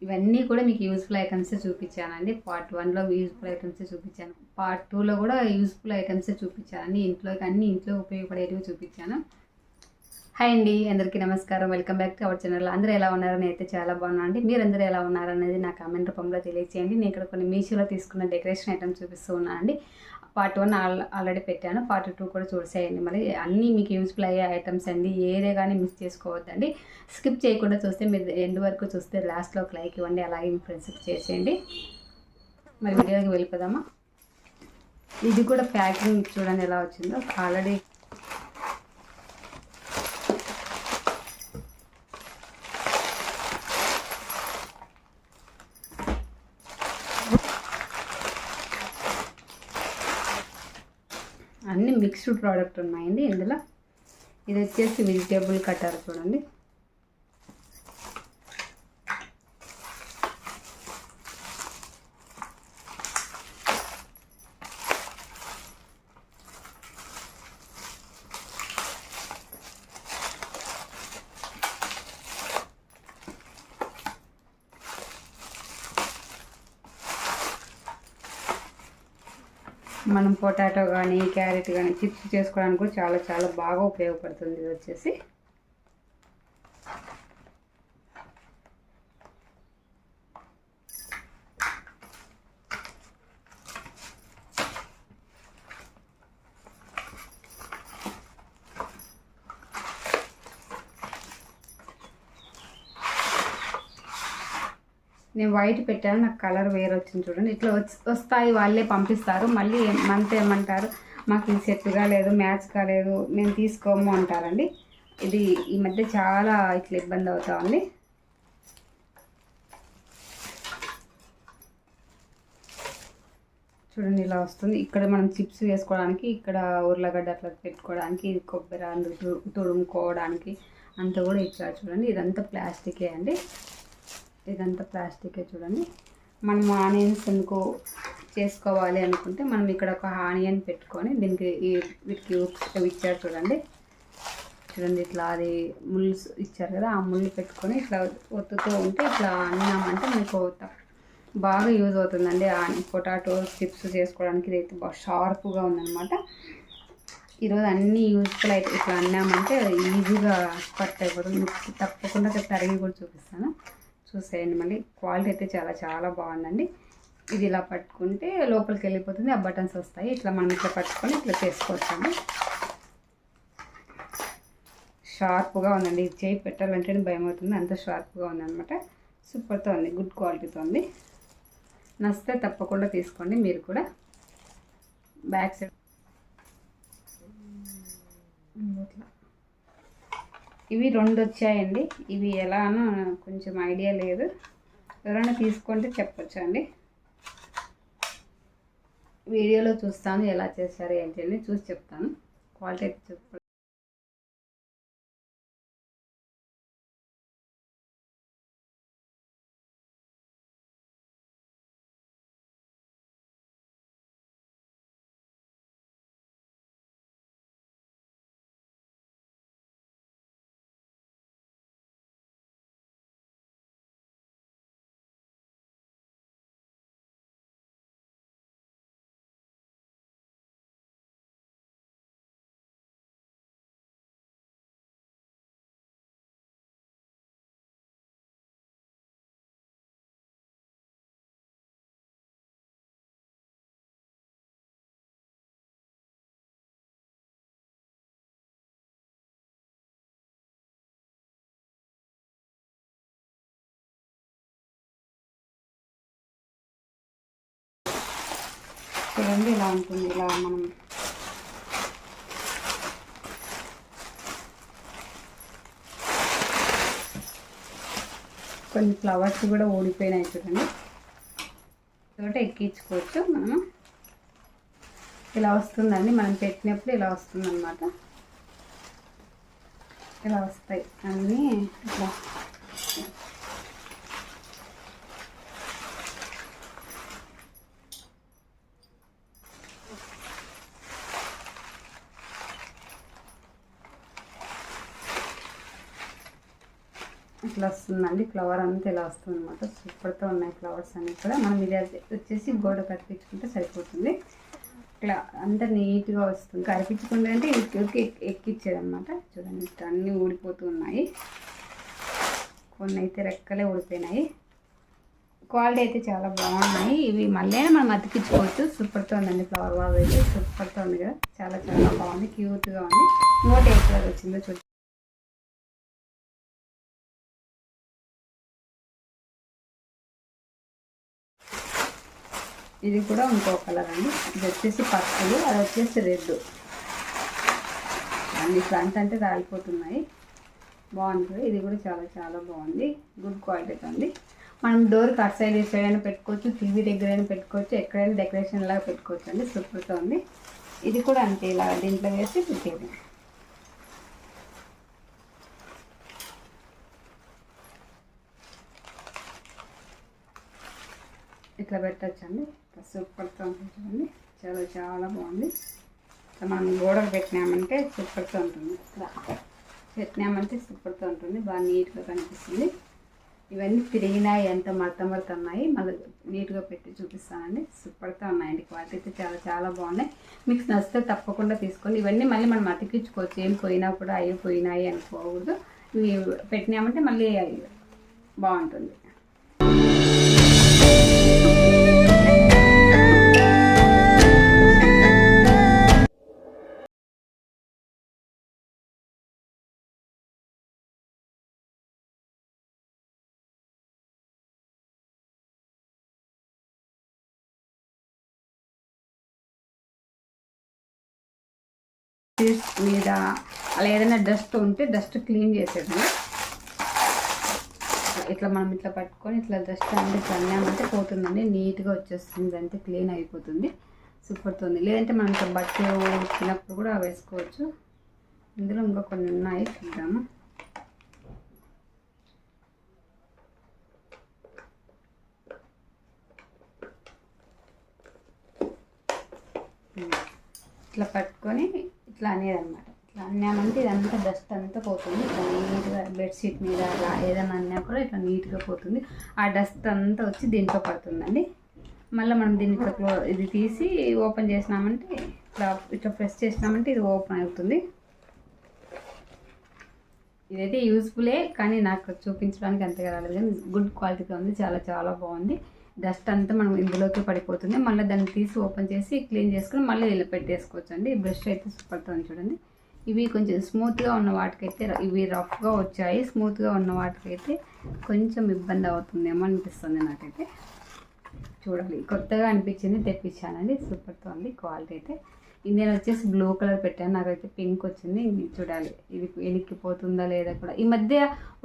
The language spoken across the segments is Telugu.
ఇవన్నీ కూడా మీకు యూస్ఫుల్ ఐటమ్స్ చూపించానండి. పార్ట్ 1లో యూస్ఫుల్ ఐటమ్స్ చూపించాను, పార్ట్ 2లో కూడా యూస్ఫుల్ ఐటమ్స్ చూపించాను. అన్ని ఇంట్లో ఉపయోగపడేటివి చూపించాను. హాయ్ అండి, అందరికీ నమస్కారం. Welcome back to our channel. అందరూ ఎలా ఉన్నారని అయితే చాలా బాగున్నాను అండి. మీరందరూ ఎలా ఉన్నారనేది నా కామెంట్ రూపంలో తెలియజేయండి. నేను ఇక్కడ కొన్ని మీషోలో తీసుకున్న డెకరేషన్ ఐటమ్స్ చూపిస్తూ ఉన్నాను అండి. పార్ట్ 1 ఆల్రెడీ పెట్టాను, పార్ట్ 2 కూడా చూసేయండి. మరి అన్నీ మీకు యూస్ఫుల్ అయ్యే ఐటమ్స్ అండి. ఏదే కానీ మిస్ చేసుకోవద్దండి. స్కిప్ చేయకుండా చూస్తే మీరు ఎండ్ వరకు చూస్తే లాస్ట్లో ఒక లైక్ ఇవ్వండి. అలాగే మీ ఫ్రెండ్స్కి చేసేయండి. మరి వీడియోకి వెళ్ళిపోదామా. ఇది కూడా ప్యాకింగ్ చూడండి ఎలా వచ్చిందో. ఆల్రెడీ అన్ని మిక్స్డ్ ప్రోడక్ట్ ఉన్నాయండి ఇందులో. ఇది వచ్చేసి వెజిటేబుల్ కట్టర్ చూడండి. మనం పొటాటో కానీ క్యారెట్ కానీ చిప్స్ చేసుకోవడానికి కూడా చాలా చాలా బాగా ఉపయోగపడుతుంది. ఇది వచ్చేసి నేను వైట్ పెట్టాను, నాకు కలర్ వేరే వచ్చింది చూడండి. ఇట్లా వస్తాయి, వాళ్ళే పంపిస్తారు. మళ్ళీ మనతో ఏమంటారు, మాకు ఇది సెట్ కాలేదు, మ్యాచ్ కాలేదు, మేము తీసుకోము అంటారండి. ఇది ఈ మధ్య చాలా ఇట్లా ఇబ్బంది అవుతా ఉంది. చూడండి ఇలా వస్తుంది. ఇక్కడ మనం చిప్స్ వేసుకోవడానికి, ఇక్కడ ఉర్లగడ్డ అట్లా పెట్టుకోవడానికి, కొబ్బరి అందుకు తుడుముకోవడానికి అంతా కూడా ఇచ్చారు చూడండి. ఇదంతా ప్లాస్టికే అండి, ఇదంతా ప్లాస్టికే చూడండి. మనం ఆనియన్స్ ఎందుకు చేసుకోవాలి అనుకుంటే మనం ఇక్కడ ఒక ఆనియన్ పెట్టుకొని దీనికి వీటికి ఇచ్చారు చూడండి. చూడండి ఇట్లా అది ముళ్ళు ఇచ్చారు కదా, ఆ ముళ్ళు పెట్టుకొని ఇట్లా ఒత్తుతూ ఉంటే ఇట్లా అన్నామంటే మీకు బాగా యూజ్ అవుతుందండి. పొటాటో చిప్స్ చేసుకోవడానికి ఇదైతే బాగా షార్ప్గా ఉందన్నమాట. ఈరోజు అన్నీ యూజ్ఫుల్ అయితే ఇట్లా అన్నామంటే ఈజీగా కట్ అయిపోతుంది. తప్పకుండా తరిగి కూడా చూపిస్తాను, చూసేయండి. మళ్ళీ క్వాలిటీ అయితే చాలా చాలా బాగుందండి. ఇది ఇలా పట్టుకుంటే లోపలికి వెళ్ళిపోతుంది, ఆ బటన్స్ వస్తాయి. ఇట్లా మనం ఇట్లా పట్టుకొని ఇట్లా చేసుకోవచ్చండి. షార్ప్గా ఉందండి. ఇది చేయి పెట్టాలంటేనే భయం అవుతుంది, అంత షార్ప్గా ఉందన్నమాట. సూపర్తో ఉంది, గుడ్ క్వాలిటీతో ఉంది. నచ్చితే తప్పకుండా తీసుకోండి మీరు కూడా. బ్యాక్ సైడ్ ఇట్లా ఇవి 2 వచ్చాయండి. ఇవి ఎలానో కొంచెం ఐడియా లేదు, ఎవరైనా తీసుకుంటే చెప్పొచ్చు అండి. వీడియోలో చూస్తాను ఎలా చేశారు ఏంటి అని, చూసి చెప్తాను. క్వాలిటీ అయితే చెప్పండి. చూడండి ఇలా ఉంటుంది. ఇలా మనం కొన్ని ఫ్లవర్స్ కూడా ఊడిపోయినాయి చూడండి. తోట ఎక్కించుకోవచ్చు మనము. ఇలా వస్తుందండి, మనం పెట్టినప్పుడు ఇలా వస్తుందన్నమాట. ఇలా వస్తాయి అన్నీ ఇట్లా. ఇట్లా వస్తుందండి. ఫ్లవర్ అంతా ఇలా వస్తుంది అనమాట. సూపర్తో ఉన్నాయి ఫ్లవర్స్ అన్నీ కూడా. మనం ఇది వచ్చేసి గోడ కట్టించుకుంటే సరిపోతుంది. ఇట్లా అంతా నీట్గా వస్తుంది. కరిపించుకుంటే అంటే ఇది ఎక్కిచ్చేది అనమాట. చూడండి ఇట్లా అన్నీ ఊడిపోతూ ఉన్నాయి. కొన్ని అయితే రెక్కలే ఊడిపోయినాయి. క్వాలిటీ అయితే చాలా బాగున్నాయి. ఇవి మళ్ళీ మనం అతికించుకోవచ్చు. సూపర్తో ఉందండి. ఫ్లవర్ వాజ్ అయితే సూపర్తో ఉంది కదా, చాలా చాలా బాగుంది, క్యూట్గా ఉంది. ఇంకోటి ఏ కలర్ వచ్చిందో చూడండి. ఇది కూడా ఇంకో కలర్ అండి. ఇది వచ్చేసి పర్పుల్, అది వచ్చేసి రెడ్. అన్ని ఫ్రంట్ అంటే రాలిపోతున్నాయి. బాగుంటుంది. ఇది కూడా చాలా చాలా బాగుంది. గుడ్ క్వాలిటీతో ఉంది. మనం డోర్కి అటు సైడ్ ఇటు సైడ్ అయినా పెట్టుకోవచ్చు, టీవీ దగ్గర అయినా పెట్టుకోవచ్చు, ఎక్కడైనా డెకరేషన్ లాగా పెట్టుకోవచ్చు అండి. సూపర్తో ఉంది. ఇది కూడా అంతే, ఇలా దీంట్లో వేసి పెట్టేది. ఇట్లా పెట్టచ్చండి. సూపర్తో ఉంటుంది చూడండి, చాలా చాలా బాగుంది. ఇట్లా మనం గోడకు పెట్టినామంటే సూపర్తో ఉంటుంది. ఇట్లా పెట్టినామంటే సూపర్తో ఉంటుంది. బాగా నీట్గా కనిపిస్తుంది. ఇవన్నీ తిరిగినాయి, ఎంత మడత ఉన్నాయి. మళ్ళీ నీట్గా పెట్టి చూపిస్తానండి. సూపర్తో ఉన్నాయండి. క్వాలిటీ అయితే చాలా చాలా బాగున్నాయి. మీకు నచ్చితే తప్పకుండా తీసుకోండి. ఇవన్నీ మళ్ళీ మనం అతికించుకోవచ్చు. ఏం పోయినా కూడా అయిపోయినాయి అనుకోకూడదు. ఇవి పెట్టినామంటే మళ్ళీ బాగుంటుంది. మీద అలా ఏదైనా డస్ట్ ఉంటే డస్ట్ క్లీన్ చేసేది. ఇట్లా మనం ఇట్లా పట్టుకొని ఇట్లా డస్ట్ అంటే చల్లామంటే పోతుందండి. నీట్గా వచ్చేస్తుంది, అంతే క్లీన్ అయిపోతుంది. సూపర్తో ఉంది. లేదంటే మనం ఇట్లా బట్టలు ఉతికినప్పుడు కూడా వేసుకోవచ్చు. ఇందులో ఇంకా కొన్ని ఉన్నాయి, చూద్దాము. ఇట్లా పట్టుకొని ఇట్లా అనేది అనమాట. ఇట్లా అన్నామంటే ఇదంతా డస్ట్ అంతా పోతుంది. ఇట్లా నీట్గా బెడ్షీట్ మీద అలా ఏదైనా అన్నా కూడా ఇట్లా నీట్గా పోతుంది. ఆ డస్ట్ అంతా వచ్చి దీంట్లో పడుతుందండి. మళ్ళీ మనం దీన్ని ఇట్లా ఇది తీసి ఓపెన్ చేసినామంటే ఇట్లా ఇట్లా ప్రెస్ చేసినామంటే ఇది ఓపెన్ అవుతుంది. ఇదైతే యూస్ఫుల్లే, కానీ నాకు చూపించడానికి అంతగా రాలేదు. కానీ గుడ్ క్వాలిటీగా ఉంది, చాలా చాలా బాగుంది. డస్ట్ అంతా మనం ఇందులోకి పడిపోతుంది. మళ్ళీ దాన్ని తీసి ఓపెన్ చేసి క్లీన్ చేసుకుని మళ్ళీ ఇలా పెట్టేసుకోవచ్చు అండి. బ్రష్ అయితే సూపర్తో ఉంది చూడండి. ఇవి కొంచెం స్మూత్గా ఉన్న వాటికైతే ఇవి రఫ్గా వచ్చాయి. స్మూత్గా ఉన్న వాటికైతే కొంచెం ఇబ్బంది అవుతుందేమో అనిపిస్తుంది నాకైతే. చూడాలి, కొత్తగా అనిపించింది, తెప్పించానండి. సూపర్తో ఉంది క్వాలిటీ అయితే. నేను వచ్చేసి బ్లూ కలర్ పెట్టాను, నాకైతే పింక్ వచ్చింది. చూడాలి ఇది ఎనిక్కిపోతుందా లేదా కూడా. ఈ మధ్య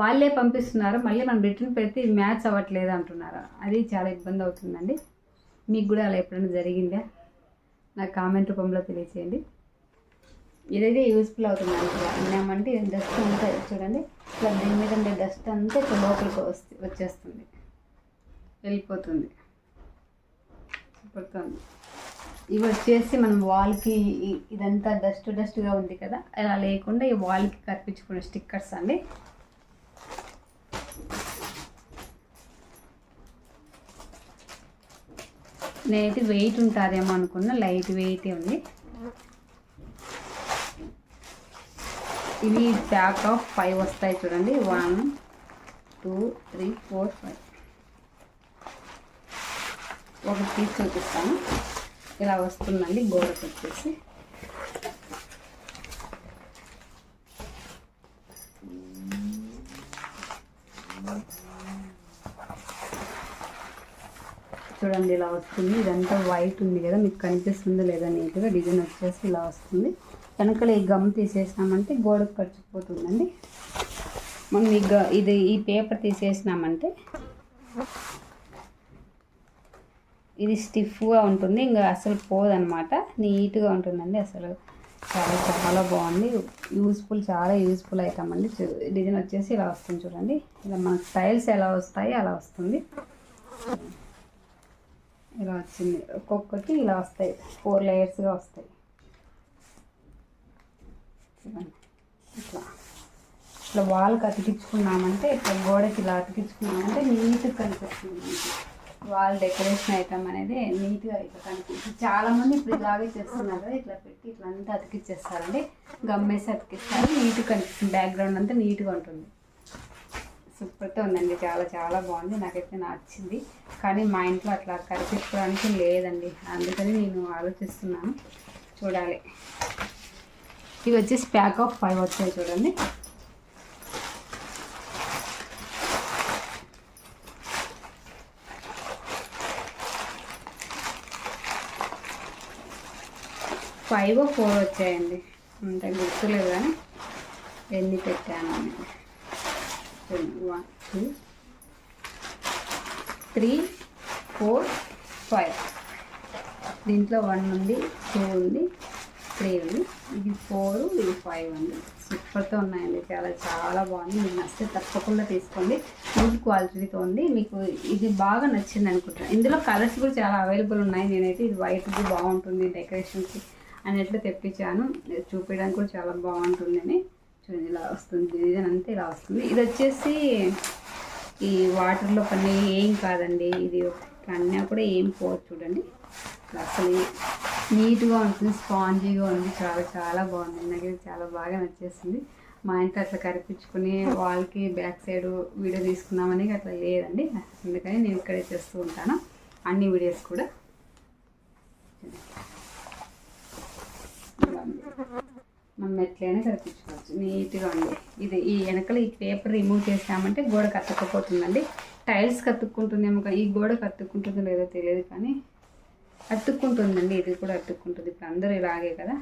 వాళ్ళే పంపిస్తున్నారు, మళ్ళీ మనం రిటర్న్ పెడితే ఇది మ్యాచ్ అవ్వట్లేదు అంటున్నారు. అది చాలా ఇబ్బంది అవుతుందండి. మీకు కూడా అలా ఎప్పుడైనా జరిగిందా? నాకు కామెంట్ రూపంలో తెలియచేయండి. ఇదైతే యూస్ఫుల్ అవుతుంది అంటున్నా. అన్నామంటే డస్ట్ అంతా చూడండి, ఇట్లా దీని మీద ఉండే డస్ట్ అంతా ఇట్లా లోపలికి వచ్చేస్తుంది, వెళ్ళిపోతుంది. సూపర్తుంది. ఇవి వచ్చేసి మనం వాల్కి ఇదంతా డస్ట్గా ఉంది కదా, అలా లేకుండా ఈ వాల్కి కనిపించుకునే స్టిక్కర్స్ అండి. నేనైతే వెయిట్ ఉంటుందేమో అనుకున్నా, లైట్ వెయిట్ ఉంది. ఇవి ప్యాక్ ఆఫ్ 5 వస్తాయి చూడండి. 1 2 3 4 5. ఒకటి తీసి చూపిస్తాను. ఇలా వస్తుందండి గోడకు వచ్చేసి. చూడండి ఇలా వస్తుంది. ఇదంతా వైట్ ఉంది కదా, మీకు కనిపిస్తుందో లేదా నీట్గా. డిజైన్ వచ్చేసి ఇలా వస్తుంది. వెనకాల ఈ గమ్ తీసేసినామంటే గోడకు ఖర్చుపోతుందండి. మనం ఈ పేపర్ తీసేసినామంటే ఇది స్టిఫ్గా ఉంటుంది, ఇంకా అసలు పోదనమాట. నీట్గా ఉంటుందండి. అసలు చాలా చాలా బాగుంది. యూస్ఫుల్, చాలా యూస్ఫుల్ ఐటమ్ అండి. డిజైన్ వచ్చేసి ఇలా వస్తుంది చూడండి. ఇలా మనకు స్టైల్స్ ఎలా వస్తాయి అలా వస్తుంది. ఇలా వచ్చింది. ఒక్కొక్కటి ఇలా వస్తాయి, 4 లేయర్స్గా వస్తాయి చూడండి. ఇట్లా ఇట్లా వాల్కి అతికించుకున్నామంటే ఇట్లా గోడకి ఇలా అతికించుకున్నామంటే నీట్గా కనిపిస్తుంది. వాల్ డెకరేషన్ ఐటమ్ అనేది నీట్గా ఇట్లా కనిపిస్తుంది. చాలామంది ఇప్పుడు ఇలాగే చేస్తున్నారు కదా, ఇట్లా పెట్టి ఇట్లా అంతా అతికిచ్చేస్తారండి, గమ్మేసి అతికిస్తారు, నీట్గా కనిపిస్తుంది. బ్యాక్గ్రౌండ్ అంతా నీట్గా ఉంటుంది. సూపర్గా ఉందండి, చాలా చాలా బాగుంది, నాకైతే నచ్చింది. కానీ మా ఇంట్లో అట్లా కనిపించడానికి లేదండి, అందుకని నేను ఆలోచిస్తున్నాను, చూడాలి. ఇవి వచ్చేసి ప్యాక్ ఆఫ్ 5 వచ్చాయి చూడండి. ఫైవ్ 4 వచ్చాయండి, అంత గుర్తులేదు కానీ ఎన్ని పెట్టాను అనేది. 1 2 3 4 5. దీంట్లో 1 ఉంది, 2 ఉంది, 3 ఉంది, ఇది 4, ఇది 5 ఉంది. సూపర్తో ఉన్నాయండి, చాలా చాలా బాగుంది. మీకు నచ్చితే తప్పకుండా తీసుకోండి, గుడ్ క్వాలిటీతో ఉంది. మీకు ఇది బాగా నచ్చింది అనుకుంటున్నాను. ఇందులో కలర్స్ కూడా చాలా అవైలబుల్ ఉన్నాయి. నేనైతే ఇది వైట్ది బాగుంటుంది డెకరేషన్కి అన్నట్లు తెప్పించాను, చూపించడానికి కూడా చాలా బాగుంటుందని. చూడండి ఇలా వస్తుంది, డిజైన్ అంతా ఇలా వస్తుంది. ఇది వచ్చేసి ఈ వాటర్లో పని ఏం కాదండి, ఇది కన్నా కూడా ఏం పోవచ్చు. చూడండి అసలు నీట్గా ఉంటుంది, స్పాంజీగా ఉంది, చాలా చాలా బాగుంది. నాకు ఇది చాలా బాగా నచ్చేసింది. మా ఇంట్లో అట్లా కరిపించుకుని వాళ్ళకి బ్యాక్ సైడ్ వీడియో తీసుకున్నామని అట్లా లేదండి, అందుకని నేను ఇక్కడే చేస్తూ ఉంటాను అన్ని వీడియోస్ కూడా. మనం ఎట్లయినా కనిపించుకోవచ్చు, నీట్గా ఉంది. ఇది ఈ వెనకలు ఈ పేపర్ రిమూవ్ చేసామంటే గోడ కత్తుకుపోతుందండి, టైల్స్ కత్తుక్కుంటుందేమో, ఈ గోడ కత్తుక్కుంటుందో లేదో తెలియదు కానీ అతుక్కుంటుందండి, ఇది కూడా అతుక్కుంటుంది. ఇప్పుడు అందరూ ఇలాగే కదా,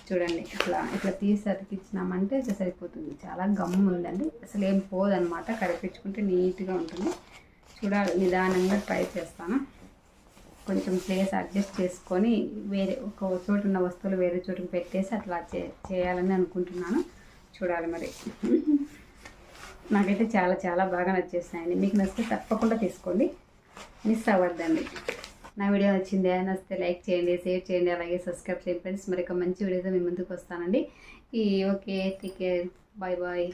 చూడండి ఇట్లా ఇట్లా తీసి అతికించినామంటే సరిపోతుంది. చాలా గమ్ము ఉందండి, అసలు ఏం పోదన్నమాట, కరిపించుకుంటే నీట్గా ఉంటుంది. చూడాలి, నిదానంగా ట్రై చేస్తాను. కొంచెం ప్లేస్ అడ్జస్ట్ చేసుకొని వేరే ఒక చోట ఉన్న వస్తువులు వేరే చోటుకు పెట్టేసి అట్లా చేయాలని అనుకుంటున్నాను, చూడాలి మరి. నాకైతే చాలా చాలా బాగా నచ్చేసినాయండి. మీకు నచ్చితే తప్పకుండా తీసుకోండి, మిస్ అవ్వద్దండి. నా వీడియో నచ్చింది, నచ్చితే లైక్ చేయండి, షేర్ చేయండి, అలాగే సబ్స్క్రైబ్ చేయండి ఫ్రెండ్స్. మరి ఒక మంచి వీడియోతో మీ ముందుకు వస్తానండి. Okay, take care, bye bye.